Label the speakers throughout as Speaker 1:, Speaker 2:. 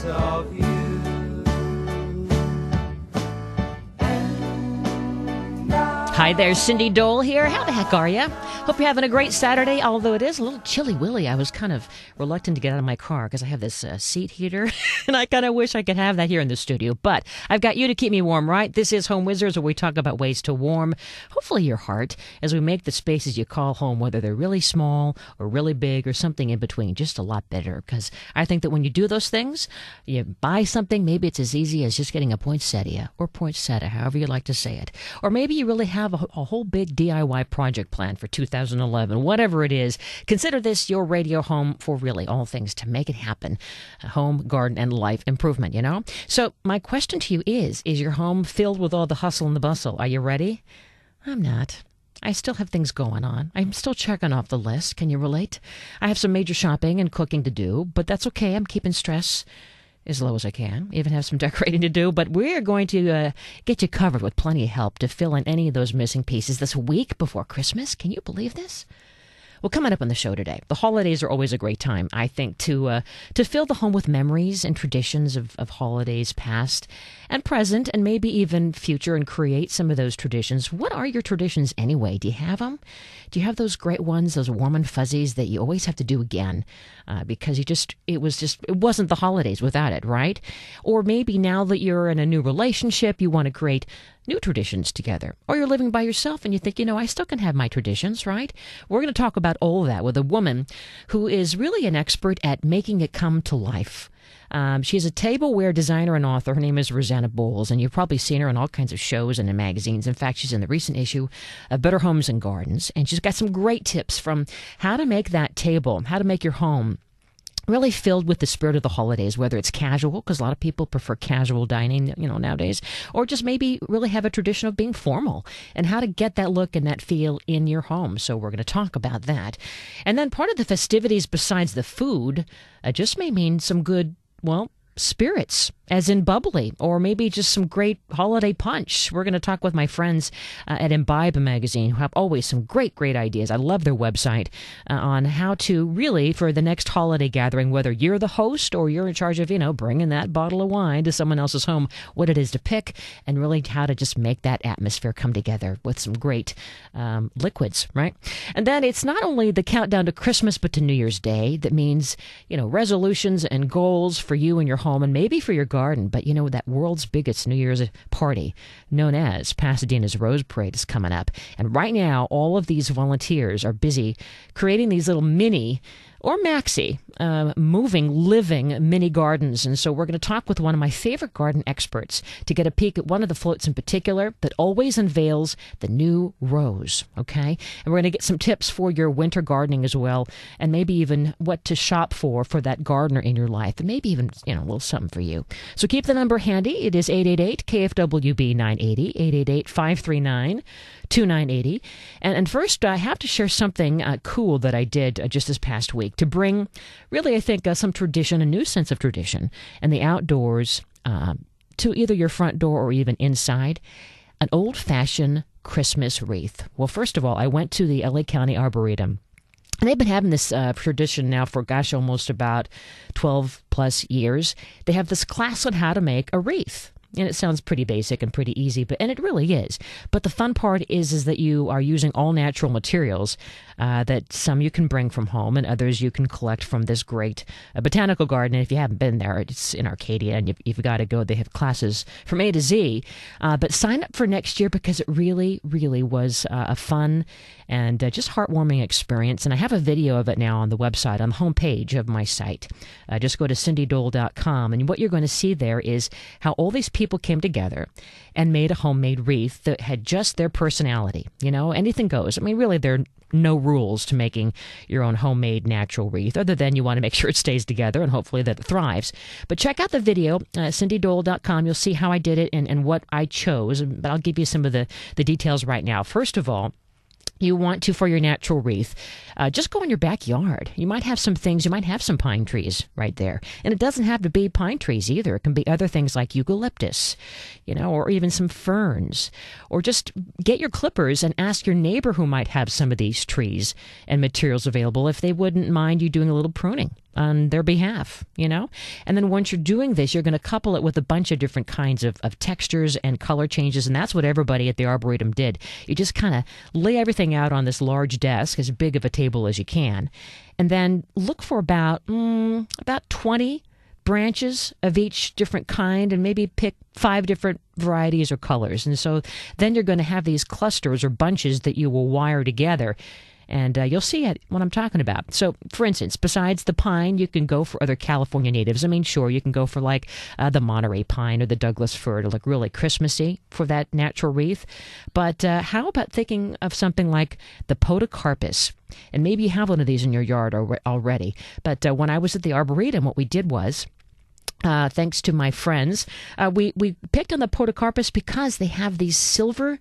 Speaker 1: because of you.
Speaker 2: Hi there, Cindy Dole here. How the heck are you? Hope you're having a great Saturday, although it is a little chilly-willy. I was kind of reluctant to get out of my car because I have this seat heater, and I kind of wish I could have that here in the studio. But I've got you to keep me warm, right? This is Home Wizards, where we talk about ways to warm, hopefully your heart, as we make the spaces you call home, whether they're really small or really big or something in between, just a lot better. Because I think that when you do those things, you buy something, maybe it's as easy as just getting a poinsettia or poinsettia, however you like to say it. Or maybe you really have a whole big DIY project plan for 2011. Whatever it is, consider this your radio home for really all things to make it happen. Home, garden, and life improvement, you know? So my question to you is your home filled with all the hustle and the bustle? Are you ready? I'm not. I still have things going on. I'm still checking off the list. Can you relate? I have some major shopping and cooking to do, but that's okay. I'm keeping stress as low as I can. Even have some decorating to do, but we're going to get you covered with plenty of help to fill in any of those missing pieces this week before Christmas. Can you believe this? Well, coming up on the show today, the holidays are always a great time, I think, to fill the home with memories and traditions of holidays past and present and maybe even future, and create some of those traditions. What are your traditions anyway? Do you have them? Do you have those great ones, those warm and fuzzies that you always have to do again because it wasn't the holidays without it, right? Or maybe now that you're in a new relationship, you want to create new traditions together. Or you're living by yourself and you think, I still can have my traditions, right? We're going to talk about all of that with a woman who is really an expert at making it come to life. She's a tableware designer and author. Her name is Rosanna Bowles, and you've probably seen her on all kinds of shows and in magazines. In fact, she's in the recent issue of Better Homes and Gardens, and she's got some great tips from how to make that table, how to make your home really filled with the spirit of the holidays, whether it's casual, because a lot of people prefer casual dining, nowadays, or just maybe really have a tradition of being formal, and how to get that look and that feel in your home. So we're going to talk about that. And then part of the festivities besides the food just may mean some good, spirits, as in bubbly, or maybe just some great holiday punch. We're going to talk with my friends at Imbibe magazine, who have always some great ideas. I love their website on how to really, for the next holiday gathering, whether you're the host or you're in charge of, bringing that bottle of wine to someone else's home, what it is to pick, and really how to just make that atmosphere come together with some great liquids, right? And then it's not only the countdown to Christmas, but to New Year's Day. That means, resolutions and goals for you and your home, and maybe for your garden. But that world's biggest New Year's party, known as Pasadena's Rose Parade, is coming up. And right now, all of these volunteers are busy creating these little mini or maxi, moving, living mini gardens. And so we're going to talk with one of my favorite garden experts to get a peek at one of the floats in particular that always unveils the new rose, okay? And we're going to get some tips for your winter gardening as well, and maybe even what to shop for that gardener in your life, and maybe even, a little something for you. So keep the number handy. It is 888-KFWB-980, 888-539-2980. And first, I have to share something cool that I did just this past week to bring, really, I think, some tradition, a new sense of tradition, and the outdoors to either your front door or even inside, an old-fashioned Christmas wreath. Well, first of all, I went to the LA County Arboretum. And they've been having this tradition now for, almost about 12-plus years. They have this class on how to make a wreath. And it sounds pretty basic and pretty easy, and it really is. But the fun part is that you are using all natural materials that some you can bring from home and others you can collect from this great botanical garden. And if you haven't been there, it's in Arcadia, and you've got to go. They have classes from A to Z. But sign up for next year, because it really, really was a fun and just heartwarming experience. And I have a video of it now on the website, on the homepage of my site. Just go to cindydole.com, and what you're going to see there is how all these people came together and made a homemade wreath that had just their personality. Anything goes. I mean, really, there are no rules to making your own homemade natural wreath, other than you want to make sure it stays together and hopefully that it thrives. But check out the video, cindydole.com. You'll see how I did it and what I chose. But I'll give you some of the details right now. First of all, you want to, for your natural wreath, just go in your backyard. You might have some things. You might have some pine trees right there. And it doesn't have to be pine trees either. It can be other things like eucalyptus, or even some ferns. Or just get your clippers and ask your neighbor who might have some of these trees and materials available if they wouldn't mind you doing a little pruning. on their behalf, And then once you're doing this, you're going to couple it with a bunch of different kinds of textures and color changes, and that's what everybody at the Arboretum did. You just kind of lay everything out on this large desk, as big of a table as you can, and then look for about 20 branches of each different kind, and maybe pick 5 different varieties or colors. And so then you're going to have these clusters or bunches that you will wire together. And you'll see what I'm talking about. So, for instance, besides the pine, you can go for other California natives. I mean, sure, you can go for like the Monterey Pine or the Douglas Fir to look really Christmassy for that natural wreath. But how about thinking of something like the podocarpus? And maybe you have one of these in your yard already. But when I was at the Arboretum, what we did was, thanks to my friends, we picked on the podocarpus because they have these silver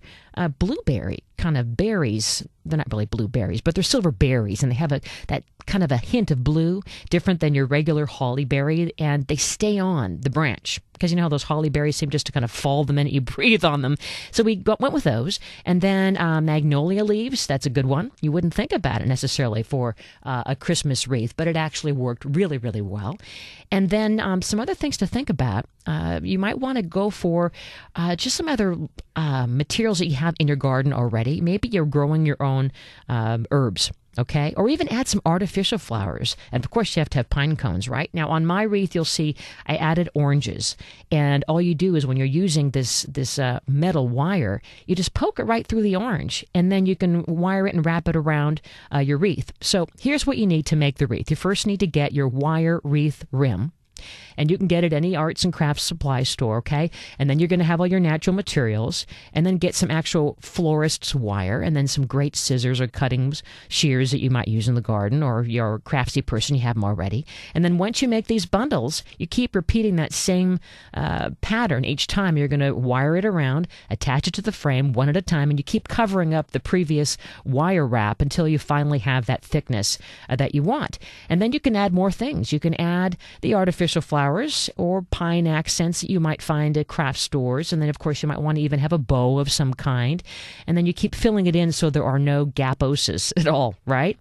Speaker 2: blueberry kind of berries. They're not really blueberries, but they're silver berries, and they have that kind of a hint of blue, different than your regular holly berry, and they stay on the branch. Because you know how those holly berries seem just to kind of fall the minute you breathe on them. So we went with those. And then magnolia leaves, that's a good one. You wouldn't think about it necessarily for a Christmas wreath, but it actually worked really, really well. And then some other things to think about. You might want to go for just some other materials that you have in your garden already. Maybe you're growing your own herbs. Okay, or even add some artificial flowers. And of course, you have to have pine cones, right? Now, on my wreath, you'll see I added oranges. And all you do is when you're using this metal wire, you just poke it right through the orange. And then you can wire it and wrap it around your wreath. So here's what you need to make the wreath. You first need to get your wire wreath rim. And you can get it at any arts and crafts supply store, okay? And then you're going to have all your natural materials, and then get some actual florist's wire, and then some great scissors or cuttings, shears that you might use in the garden, or you're a craftsy person, you have them already. And then once you make these bundles, you keep repeating that same pattern each time. You're going to wire it around, attach it to the frame one at a time, and you keep covering up the previous wire wrap until you finally have that thickness that you want. And then you can add more things. You can add the artificial flowers or pine accents that you might find at craft stores. And then, of course, you might want to even have a bow of some kind. And then you keep filling it in so there are no gaposes at all, right?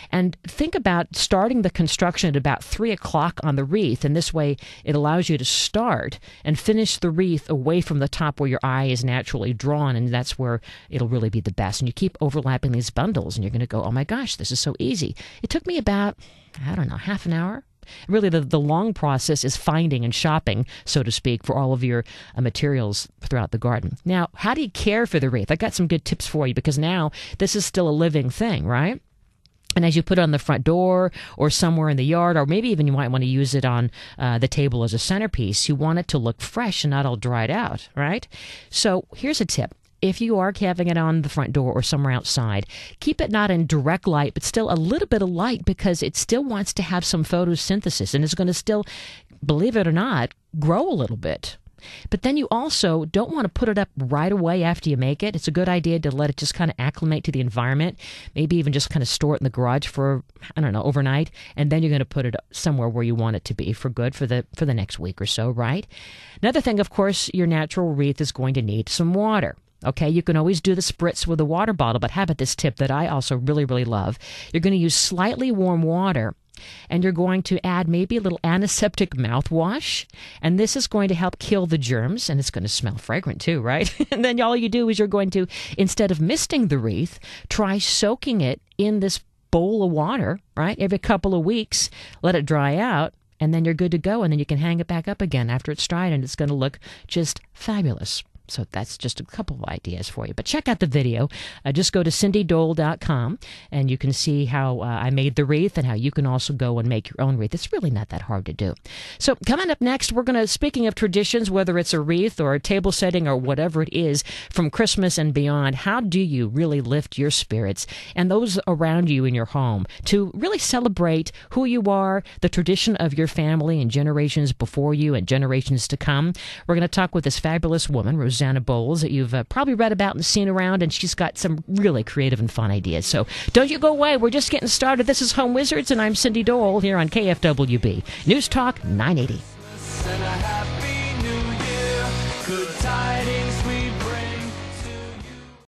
Speaker 2: And think about starting the construction at about 3 o'clock on the wreath. And this way, it allows you to start and finish the wreath away from the top where your eye is naturally drawn. And that's where it'll really be the best. And you keep overlapping these bundles, and you're going to go, oh my gosh, this is so easy. It took me about, half an hour. Really, the long process is finding and shopping, so to speak, for all of your materials throughout the garden. Now, how do you care for the wreath? I got some good tips for you, because now this is still a living thing, right? And as you put it on the front door or somewhere in the yard, or maybe even you might want to use it on the table as a centerpiece, you want it to look fresh and not all dried out, right? So here's a tip. If you are having it on the front door or somewhere outside, keep it not in direct light, but still a little bit of light, because it still wants to have some photosynthesis, and it's going to still, believe it or not, grow a little bit. But then you also don't want to put it up right away after you make it. It's a good idea to let it just kind of acclimate to the environment, maybe even just kind of store it in the garage for, overnight, and then you're going to put it somewhere where you want it to be for good for the next week or so, right? Another thing, of course, your natural wreath is going to need some water. Okay, you can always do the spritz with a water bottle, but how about this tip that I also really, really love? You're going to use slightly warm water, and you're going to add maybe a little antiseptic mouthwash, and this is going to help kill the germs, and it's going to smell fragrant too, right? And then all you do is you're going to, instead of misting the wreath, try soaking it in this bowl of water, right? Every couple of weeks, let it dry out, and then you're good to go, and then you can hang it back up again after it's dried, and it's going to look just fabulous. So that's just a couple of ideas for you. But check out the video. Just go to cindydole.com, and you can see how I made the wreath and how you can also go and make your own wreath. It's really not that hard to do. So coming up next, we're going to, speaking of traditions, whether it's a wreath or a table setting or whatever it is from Christmas and beyond, how do you really lift your spirits and those around you in your home to really celebrate who you are, the tradition of your family and generations before you and generations to come? We're going to talk with this fabulous woman, Rosanna Bowles, that you've probably read about and seen around, and she's got some really creative and fun ideas. So don't you go away. We're just getting started. This is Home Wizards, and I'm Cindy Dole here on KFWB News Talk 980.